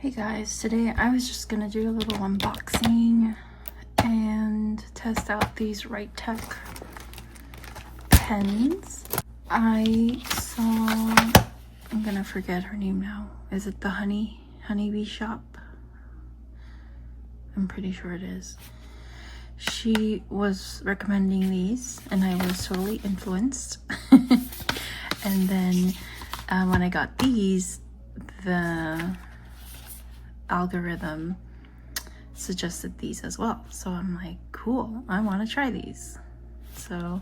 Hey guys, today I was just gonna do a little unboxing and test out these Right Tech pens. I saw, I'm gonna forget her name now. Is it the Honeybee Shop? I'm pretty sure it is. She was recommending these and I was totally influenced. And then when I got these, the algorithm suggested these as well, so I'm like, cool, I want to try these. So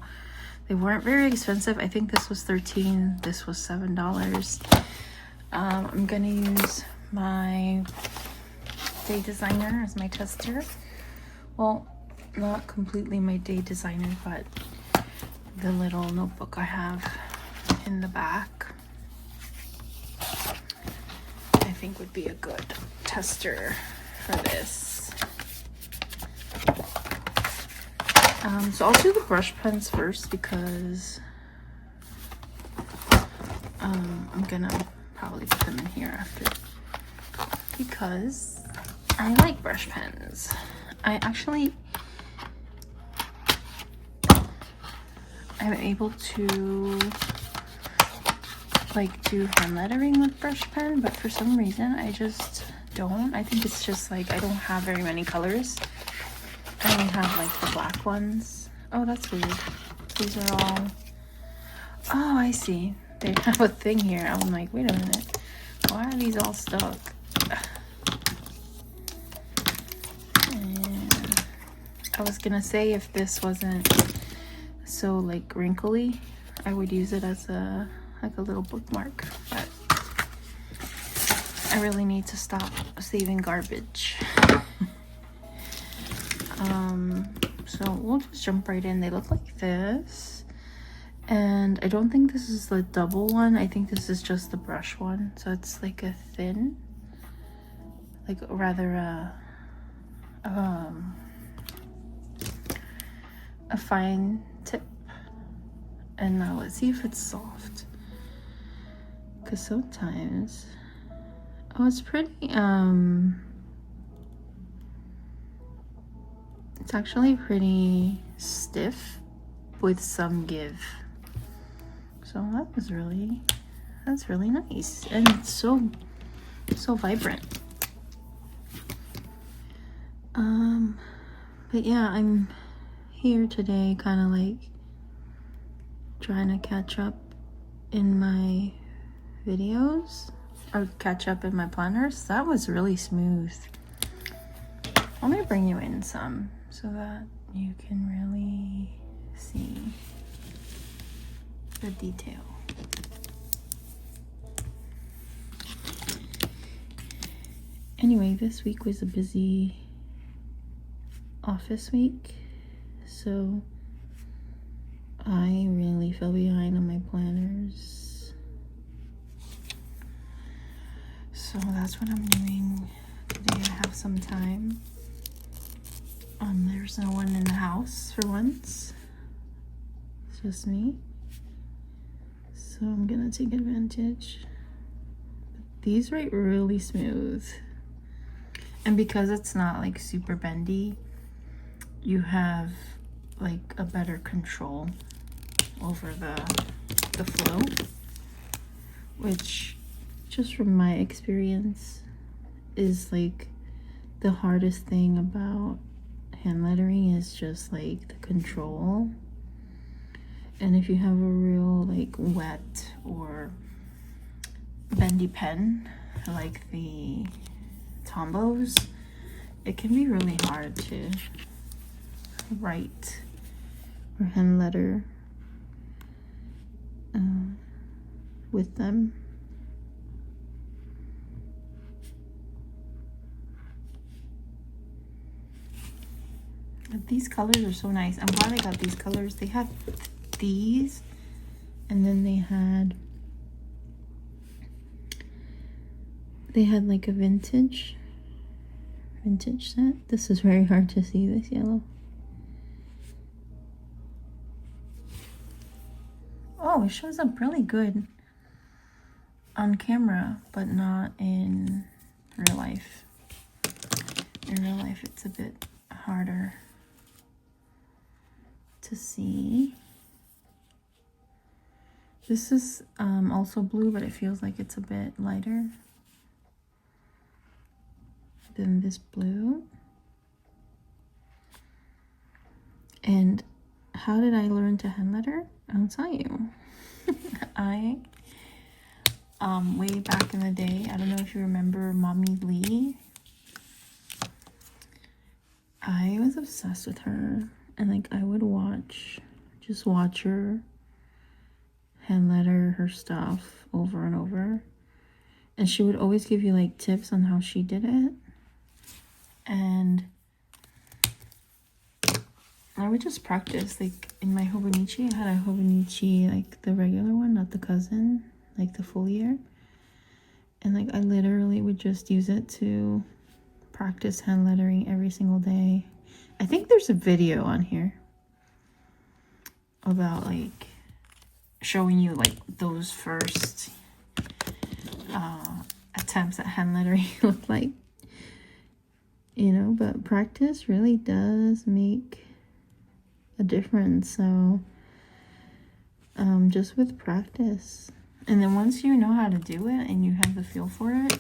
they weren't very expensive. I think this was $13, this was $7. I'm gonna use my Day Designer as my tester. Well, not completely my Day Designer, but the little notebook I have in the back I think would be a good tester for this. So I'll do the brush pens first because I'm gonna probably put them in here after, because I like brush pens. I'm able to like do hand lettering with brush pen, but for some reason I just don't. I think it's just like I don't have very many colors. I only have like the black ones. Oh, that's weird. These are all, oh, I see, they have a thing here. I'm like, wait a minute, why are these all stuck? And I was gonna say, if this wasn't so like wrinkly, I would use it as a like a little bookmark, but I really need to stop saving garbage. So we'll just jump right in. They look like this, and I don't think this is the double one. I think this is just the brush one, so it's like a thin, like rather a fine tip. And now let's see if it's soft, because sometimes, oh, it's pretty, it's actually pretty stiff with some give. So that's really nice, and it's so vibrant. But yeah, I'm here today kind of like trying to catch up in my videos, or catch up in my planners. That was really smooth. Let me bring you in some so that you can really see the detail. Anyway, this week was a busy office week, so I really fell behind on my planners. So that's what I'm doing today. I have some time. There's no one in the house for once. It's just me. So I'm gonna take advantage. These write really smooth. And because it's not like super bendy, you have like a better control over the flow, which just from my experience is like the hardest thing about hand lettering, is just like the control. And if you have a real like wet or bendy pen like the Tombos, it can be really hard to write or hand letter with them. But these colors are so nice. I'm glad I got these colors. They had these, and then they had like a vintage set. This is very hard to see, this yellow. Oh, it shows up really good on camera, but not in real life. if it's a bit harder to see. This is also blue, but it feels like it's a bit lighter than this blue. And how did I learn to hand letter? I'll tell you. I way back in the day, I don't know if you remember Mommy Lee. I was obsessed with her, and like I would just watch her hand letter her stuff over and over, and she would always give you like tips on how she did it, and I would just practice. Like in my Hobonichi, I had a Hobonichi, like the regular one, not the cousin, like the full year, and like I literally would just use it to practice hand lettering every single day. I think there's a video on here about like showing you like those first attempts at hand lettering look like, you know, but practice really does make a difference. So just with practice, and then once you know how to do it and you have the feel for it,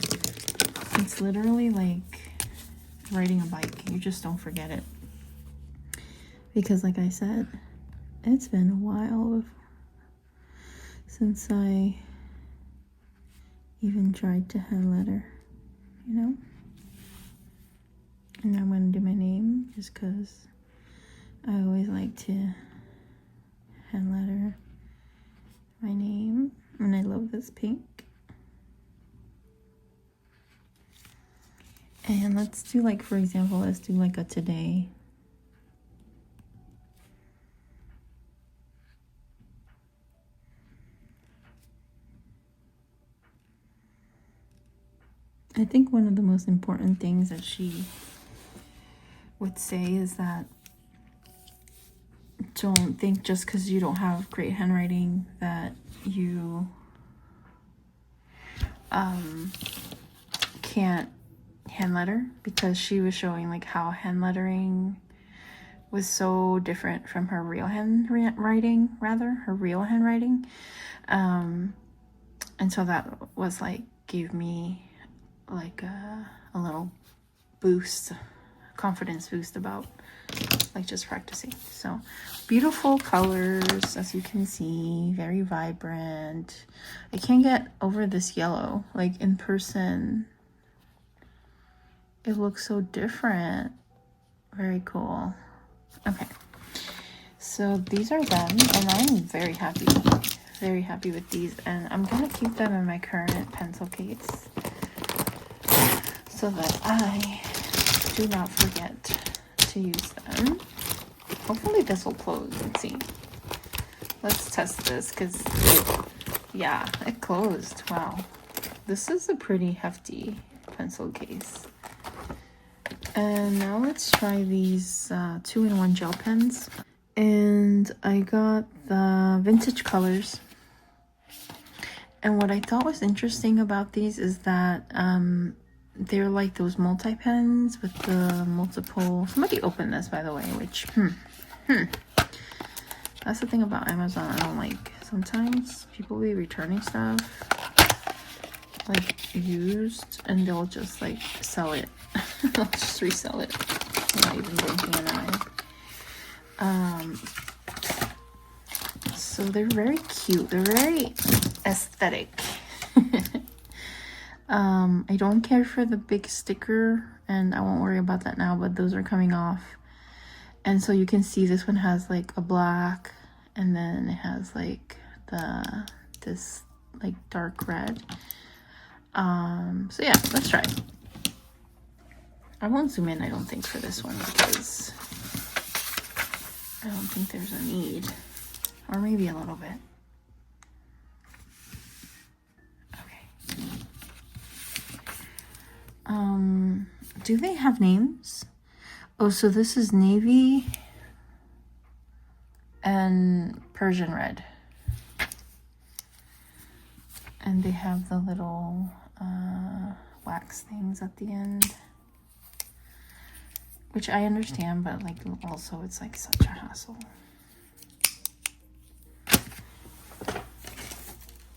it's literally like riding a bike. You just don't forget it, because like I said, it's been a while since I even tried to hand letter, you know. And I'm gonna do my name just because I always like to hand letter my name, and I love this pink. And let's do, like, for example, let's do like a today. I think one of the most important things that she would say is that don't think just because you don't have great handwriting that you can't hand letter, because she was showing like how hand lettering was so different from her real handwriting, and so that was like gave me like a little boost, confidence boost about like just practicing. So beautiful colors, as you can see, very vibrant. I can't get over this yellow. Like in person it looks so different. Very cool. Okay, so these are done, and I'm very happy with these, and I'm gonna keep them in my current pencil case so that I do not forget to use them. Hopefully this will close. Let's see. Let's test this, because yeah, it closed. Wow, this is a pretty hefty pencil case. And now let's try these 2-in-1 gel pens. And I got the vintage colors. And what I thought was interesting about these is that they're like those multi-pens with the multiple... Somebody opened this, by the way, which... That's the thing about Amazon I don't like. Sometimes people will be returning stuff, like used, and they'll just like sell it. They'll just resell it. I'm not even blinking an eye. So they're very cute. They're very aesthetic. I don't care for the big sticker, and I won't worry about that now, but those are coming off. And so you can see this one has like a black, and then it has like this like dark red. So yeah, let's try. I won't zoom in, I don't think, for this one, because I don't think there's a need, or maybe a little bit. Okay. Do they have names? Oh, so this is navy and Persian red. And they have the little wax things at the end. which I understand, but like also it's like such a hassle.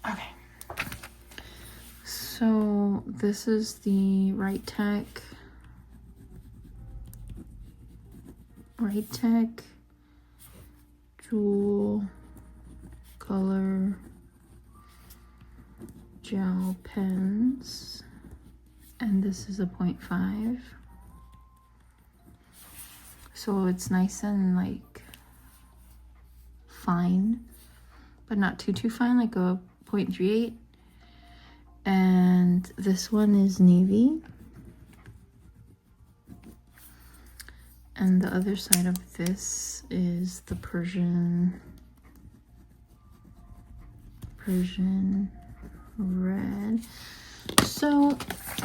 Okay. So this is the Right Tech Jewel Color Gel Pens, and this is a 0.5. So it's nice and like fine, but not too fine, like a 0.38. And this one is navy. And the other side of this is the Persian red. So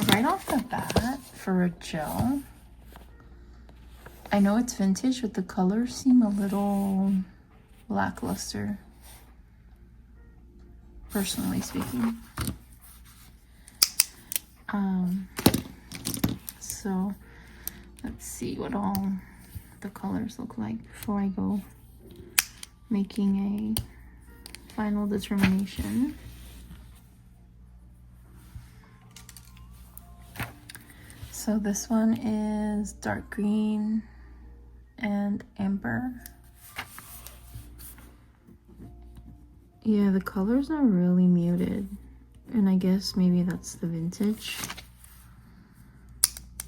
right off the bat, for a gel, I know it's vintage, but the colors seem a little lackluster, personally speaking. So let's see what all the colors look like before I go making a final determination. So this one is dark green and amber. Yeah, the colors are really muted, and I guess maybe that's the vintage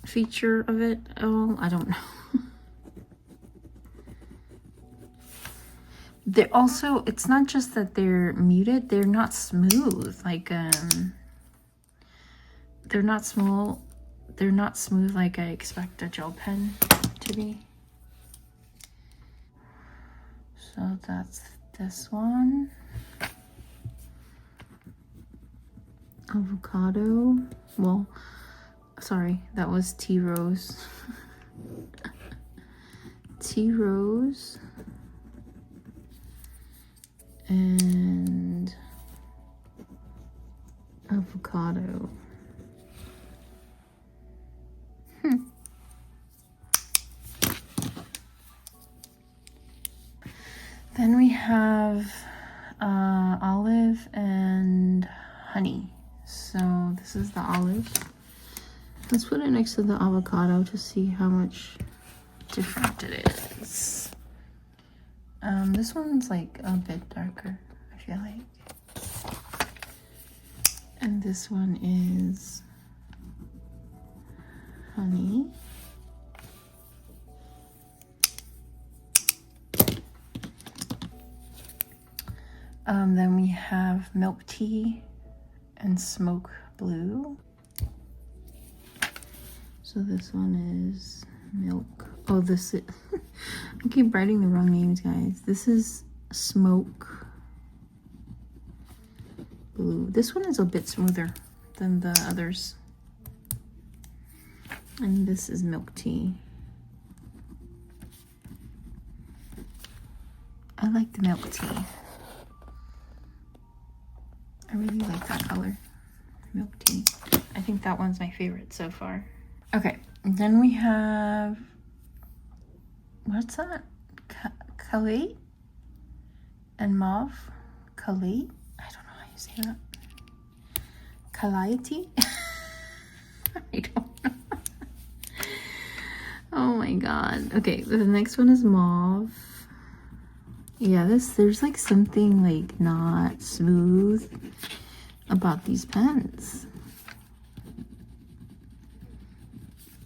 feature of it. Oh, I don't know. They're also, it's not just that they're muted, they're not smooth. Like they're not smooth like I expect a gel pen to be. So that's this one. Avocado. Well, sorry, that was Tea Rose. Tea Rose. And avocado. Then we have olive and honey. So this is the olive. Let's put it next to the avocado to see how much different it is. This one's like a bit darker, I feel like. And this one is honey. Then we have milk tea and smoke blue. So this one is milk. Oh, this is I keep writing the wrong names, guys. This is smoke blue. This one is a bit smoother than the others. And this is milk tea. I like the milk tea. I really like that color, milk tea. I think that one's my favorite so far. Okay, and then we have, what's that? Calais and mauve. Calais? I don't know how you say that. Calliope? I don't know. Oh my god. Okay, the next one is mauve. Yeah, there's like something like not smooth about these pens.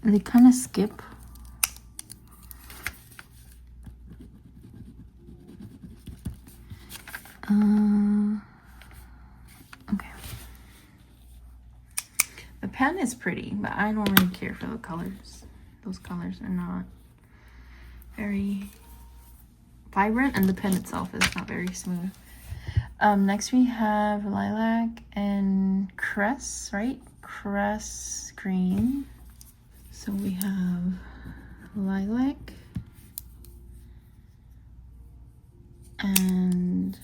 And they kind of skip. Okay. The pen is pretty, but I don't really care for the colors. Those colors are not very vibrant, and the pen itself is not very smooth. Next we have lilac and cress, right? Cress green. So we have lilac and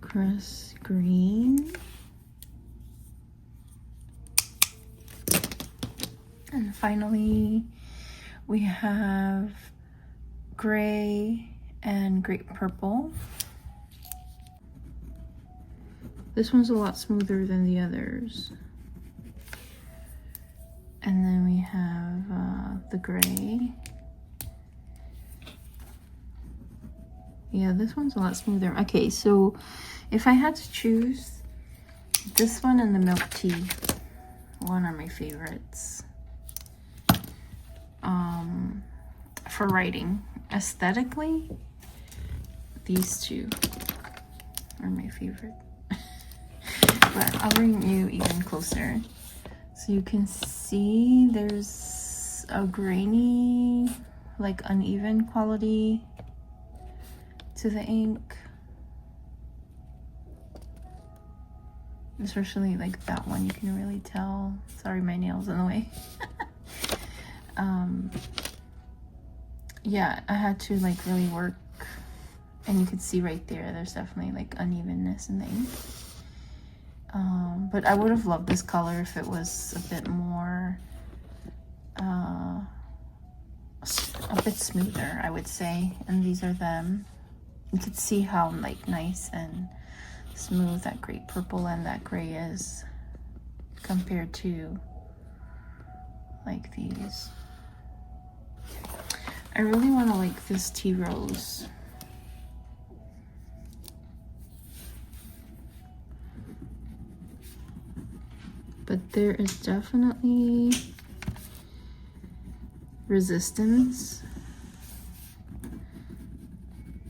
cress green. And finally, we have gray and grape purple. This one's a lot smoother than the others. And then we have the gray. Yeah, this one's a lot smoother. Okay, so if I had to choose, this one and the milk tea one are my favorites. For writing, aesthetically, these two are my favorite. But I'll bring you even closer so you can see there's a grainy, like uneven quality to the ink, especially like that one. You can really tell. Sorry, my nail's in the way. Yeah, I had to like really work, and you could see right there, there's definitely like unevenness in the ink. But I would have loved this color if it was a bit more, a bit smoother, I would say. And these are them. You could see how like nice and smooth that grape purple and that gray is compared to like these. I really want to like this tea rose. But there is definitely resistance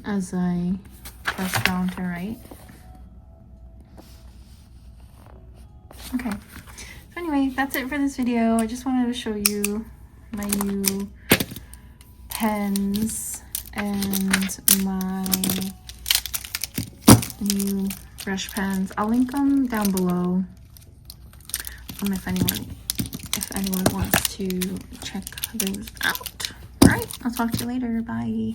as I press down to write. Okay, so anyway, that's it for this video. I just wanted to show you my new pens and my new brush pens. I'll link them down below if anyone wants to check those out. All right, I'll talk to you later. Bye.